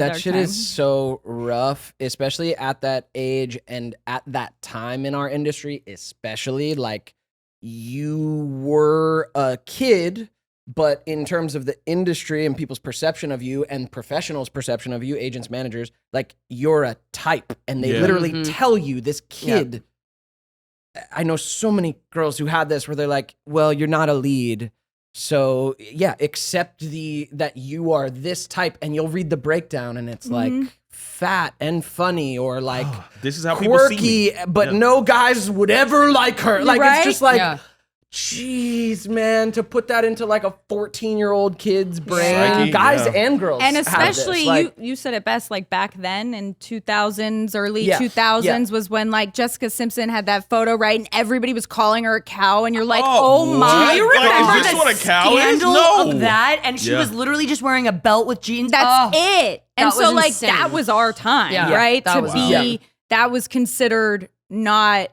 That shit is so rough, especially at that age and at that time in our industry, especially like you were a kid, but in terms of the industry and people's perception of you and professionals' perception of you, agents, managers, like you're a type and they literally tell you this kid. I know so many girls who had this where they're like, well, you're not a lead. So yeah, accept that you are this type, and you'll read the breakdown, and it's like fat and funny, or like this is how quirky, people see me. But no guys would ever like her. Like right? it's just like, jeez, man, to put that into like a 14-year-old kid's brain, Psyche, guys and girls, and have especially this. Like, you said it best. Like back then in 2000s, early Yeah, 2000s was when like Jessica Simpson had that photo, right? And everybody was calling her a cow, and you're like, oh my! Do you Like, remember is this the what a cow is? scandal No. of that? And she was literally just wearing a belt with jeans. That's it. And that so was like insane. that was our time, Yeah. right? That To was- be that was considered not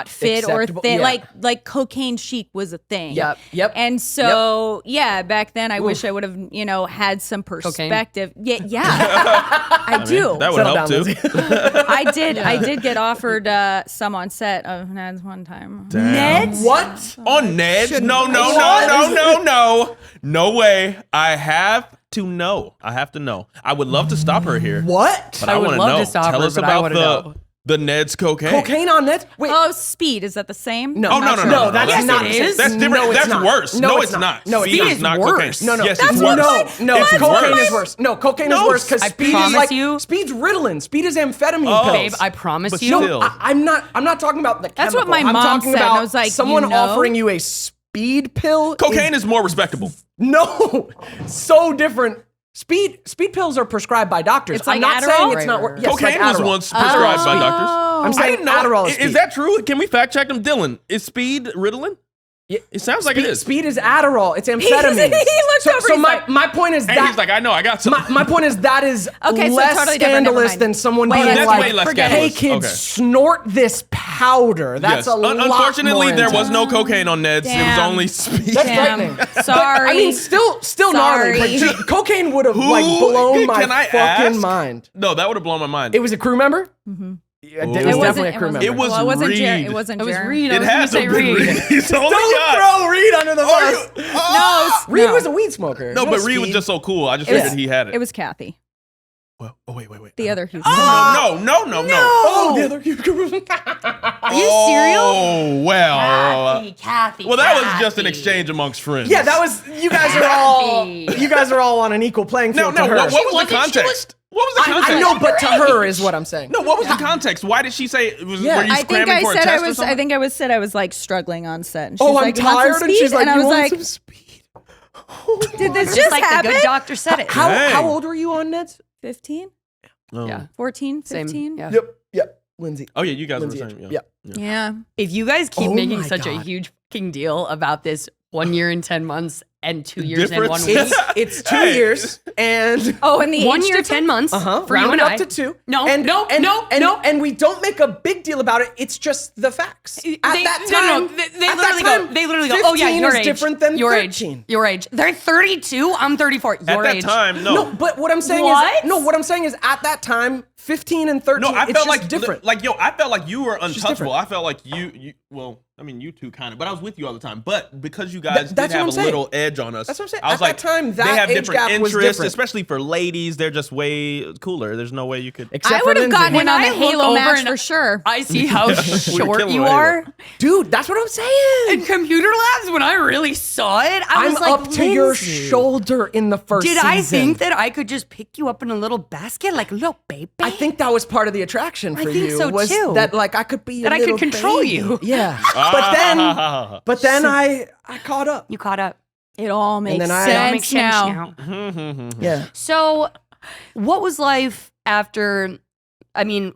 fit Acceptable, or thin. yeah. Like cocaine chic was a thing. Yep. And so yeah, back then I wish I would have had some perspective. Yeah, I do. That would Settle help down, too. Lindsay. I did get offered some on set of Ned's one time. Ned's? What? On Ned's? No. No way. I have to know. I would love to stop her here. What? But I want to love know. to stop Tell her, us but I about wanna know. the Ned's cocaine. Cocaine on Nets? Wait. Oh, Speed, is that the same? No. Oh, no. No, that's Yes, not. it is. That's different. No, it's That's not. worse. No, it's not. No, Speed it's is not. not worse. cocaine. No. Yes, That's it's worse. No, It's cocaine worse. is worse. No, cocaine is No, worse because I speed is promise like you. speed's Ritalin. Speed is amphetamine Oh. pills. Babe, I promise But you. still. I'm not talking about the That's chemical. what my I'm mom talking said, and about I was like, someone you know? offering you a speed pill. Cocaine is more respectable. No, so different. Speed pills are prescribed by doctors. It's I'm like not Adderall? saying it's Right, not. right, right. Yes, Cocaine like was Adderall. once prescribed by doctors. I'm I saying didn't know. Adderall is Is speed. that true? Can we fact check them? Dylan, is speed Ritalin? Yeah. It sounds like it is. Speed is Adderall. It's amphetamine. He looked over, So he's like- my point is And that he's like, I know, I got some. my point is that is Okay, so less totally different, never scandalous mind. than someone Way being less- That's like, way less "Hey scandalous. kids, Okay. snort this powder." That's Yes. a lot Unfortunately, more there was intense. no cocaine on Ned's. It was Damn. only speed. That's Damn. frightening. Sorry. I mean, still gnarly. But Sorry. dude, cocaine would have like blown my Can I fucking ask? mind. No, that would have blown my mind. It was a crew member. Yeah, it was It definitely a crew member. It was Well, it wasn't Reed. It wasn't It was Jer. Reed. It has to be Reed. He's the only Don't guy. throw Reed under the bus. No, Reed was a weed smoker. No, not but Reed was speed. just so cool. I just It was- figured he had it. It was Kathy, Well, oh, wait. the other Houston. No. Oh, the other Are you serial? Oh, well. Kathy. Well, that was just an exchange amongst friends. Yeah, that was. You guys are all on an equal playing No, field. to her. what was the wasn't- she context? What was the context? I know, but to her is what I'm saying. No, what was the context? Why did she say? Were you I think cramming I for a said test I or was. something? I think I was said I was like struggling on set. And she's Oh, I'm like, "You want some tired, and speed?" she's like, I "You was want like, some speed?" "Did this Just just like happen?" the good doctor said it. Hey. How old were you on Neds? 15, Oh. Yeah. 14, Same. 15. Yeah. Yep. Lindsay. Oh yeah, you guys Lindsay were age. saying. Yeah. Yeah. If you guys keep Oh making my such a God. huge fucking deal about this 1 year and 10 months and 2 years and 1 Difference? week. It's 2 Hey. years and Oh, and the 1 age year, difference? 10 months for you round and it up I. to 2. No, and, no, and, no, and, no. and we don't make a big deal about it. It's just the facts. At that time, They at literally that time, go. They literally go. Oh yeah, 15 your is age. different than your 13. age. Your age. They're 32. I'm 34. At Your that age. time, no. No, but what I'm saying What? is what I'm saying is at that time, 15 and 13. No, I it's felt just like different. I felt like you were just untouchable. different. I felt like you. Well, I mean, you two kind of, but I was with you all the time. But because you guys did that's what have I'm a saying. little edge on us, That's what I'm saying. I was At like, that time, they that have age different gap was interests, different. especially for ladies. They're just way cooler. There's no way you could. Except I for would have Lindsay. gotten in When on the I look Halo over match and- for sure. I see how short killing you Halo. are. Dude, that's what I'm saying. In computer labs, when I really saw it, I I'm was like, up to your Lindsay, shoulder in the first Did season. I think that I could just pick you up in a little basket like a little baby? I think that was part of the attraction for think you. so, was too. that like I could be That a I could little control baby. you. Yeah. but then I caught up. you caught up. It all makes then I- sense, It all Makes sense now. now. Yeah. So, what was life after? I mean,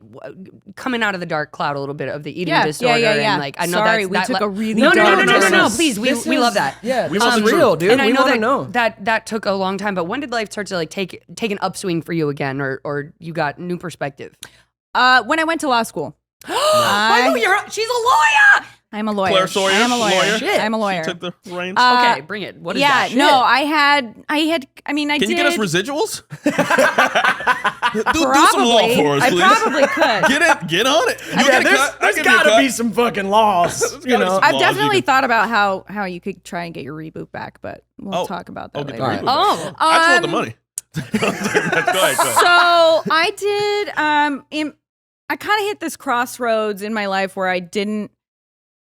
coming out of the dark cloud a little bit of the eating disorder, yeah. and like I know Sorry, that's, we that took a really no, dark no. turn. Please, This we is- love that. Yeah, We this want is the real, truth. dude. And I We know want to that, know. that took a long time. But when did life start to like take an upswing for you again, or you got new perspective? When I went to law school. She's a lawyer. I'm a lawyer. Claire Sawyer, I am a lawyer. lawyer? I'm a lawyer. She took the reins. Okay, bring it. What is yeah, that? no, I had, I mean, I Can did. you get us residuals? Do some law for us, I please. probably could. Get on it. You Yeah, get a there's cut, I give you a gotta cut. be some fucking laws. You know, I've laws you definitely can- thought about how you could try and get your reboot back, but we'll talk about that get later. the reboot Alright. back. I just want the money. Go ahead. So I did. I kind of hit this crossroads in my life where I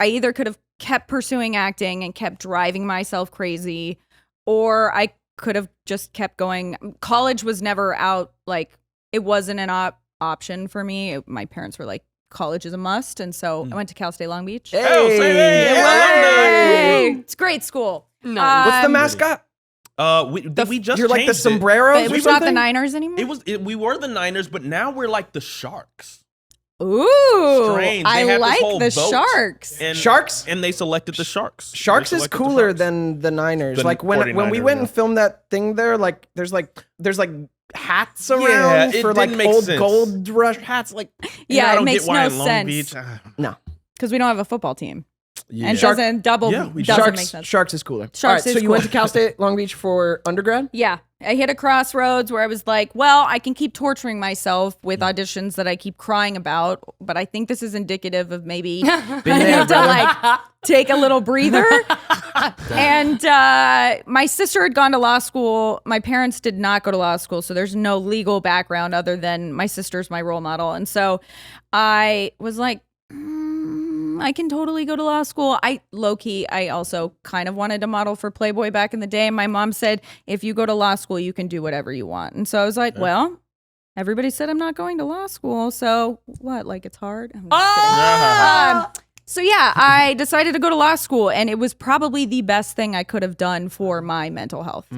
either could have kept pursuing acting and kept driving myself crazy, or I could have just kept going. College was never out. Like, it wasn't an option for me. My parents were like, college is a must, and so I went to Cal State Long Beach. Hell, say that. Yay! It's a great school. Nice. what's the mascot? We just You're like the changed it. sombreros. But or it's not the something? Niners anymore. We were the Niners, but now we're like the Sharks. Ooh, Strange. They I have this like whole the vote. Sharks. And Sharks? and they selected the Sharks. Sharks They is selected the cooler Sharks. than the Niners. The Like when we 49ers, went and yeah. filmed that thing there, like there's hats around Yeah, it for like didn't make old sense. gold rush hats. Like Yeah, I it don't makes get why no in Long sense Beach. no, because we don't have a football team, Yeah. and Shark- doesn't double Yeah, we doesn't Sharks. make sense. Sharks is cooler. Sharks All right, is so you went cool. to Cal State Long Beach for undergrad. Yeah, I hit a crossroads where I was like, well, I can keep torturing myself with auditions that I keep crying about, but I think this is indicative of maybe I there, need to like take a little breather. And my sister had gone to law school. My parents did not go to law school, so there's no legal background other than my sister's my role model. And so I was like, I can totally go to law school. I also kind of wanted to model for Playboy back in the day. And my mom said, if you go to law school, you can do whatever you want. And so I was like, well, everybody said I'm not going to law school. So what? Like, it's hard? I'm just kidding. So yeah, I decided to go to law school, and it was probably the best thing I could have done for my mental health.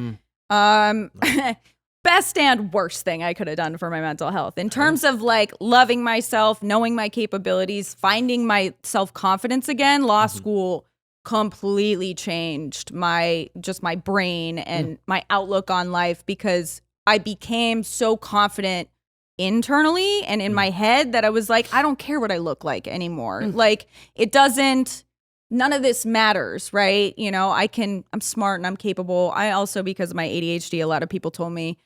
Best and worst thing I could have done for my mental health in terms of like loving myself, knowing my capabilities, finding my self-confidence again. Law school completely changed my brain and my outlook on life, because I became so confident internally and in my head that I was like, I don't care what I look like anymore. Like, none of this matters, right? You know, I'm smart and I'm capable. I also, because of my ADHD, a lot of people told me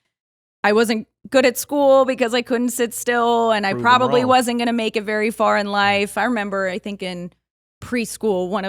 I wasn't good at school because I couldn't sit still, and I Prove them probably wrong. wasn't going to make it very far in life. I remember, I think in preschool, one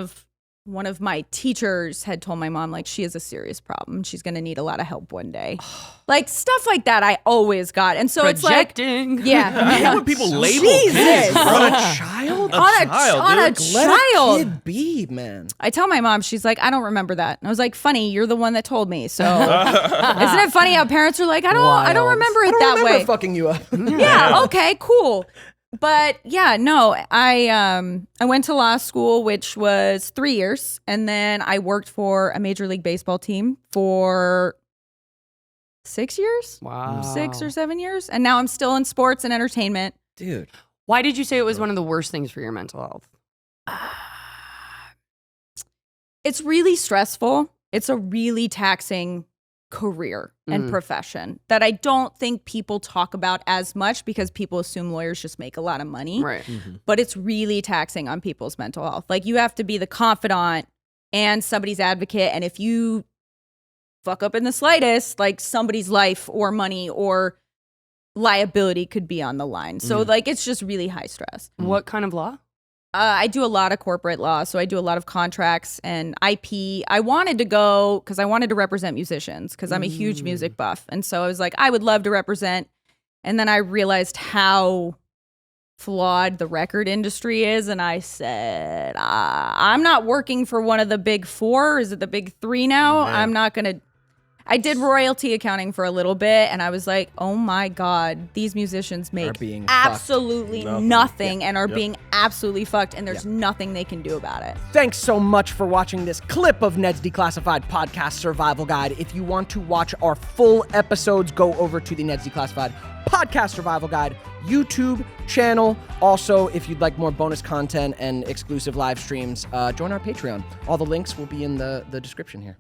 of my teachers had told my mom, like, she has a serious problem. She's going to need a lot of help one day. Like, stuff like that I always got. And so Projecting. it's like, yeah. I hate when people label Jesus. kids, bro. On a child? On a Let child. a kid be, man. I tell my mom, she's like, I don't remember that. And I was like, funny, you're the one that told me. So isn't it funny how parents are like, I don't remember it I don't that remember way. fucking you up. Yeah, okay, cool. But yeah, no, I went to law school, which was 3 years, and then I worked for a Major League Baseball team for 6 years, Wow. 6 or 7 years, and now I'm still in sports and entertainment. Dude. Why did you say it was one of the worst things for your mental health? It's really stressful. It's a really taxing career and profession that I don't think people talk about as much, because people assume lawyers just make a lot of money. Right. But it's really taxing on people's mental health. Like, you have to be the confidant and somebody's advocate, and if you fuck up in the slightest, like, somebody's life or money or liability could be on the line. So like, it's just really high stress. What kind of law? I do a lot of corporate law, so I do a lot of contracts and IP. I wanted to go because I wanted to represent musicians, because I'm a huge music buff. And so I was like, I would love to represent. And then I realized how flawed the record industry is. And I said, I'm not working for one of the big four. Is it the big three now? Man. I'm not going to. I did royalty accounting for a little bit, and I was like, oh my God, these musicians make being absolutely Nothing. nothing and are being absolutely fucked, and there's nothing they can do about it. Thanks so much for watching this clip of Ned's Declassified Podcast Survival Guide. If you want to watch our full episodes, go over to the Ned's Declassified Podcast Survival Guide YouTube channel. Also, if you'd like more bonus content and exclusive live streams, join our Patreon. All the links will be in the description here.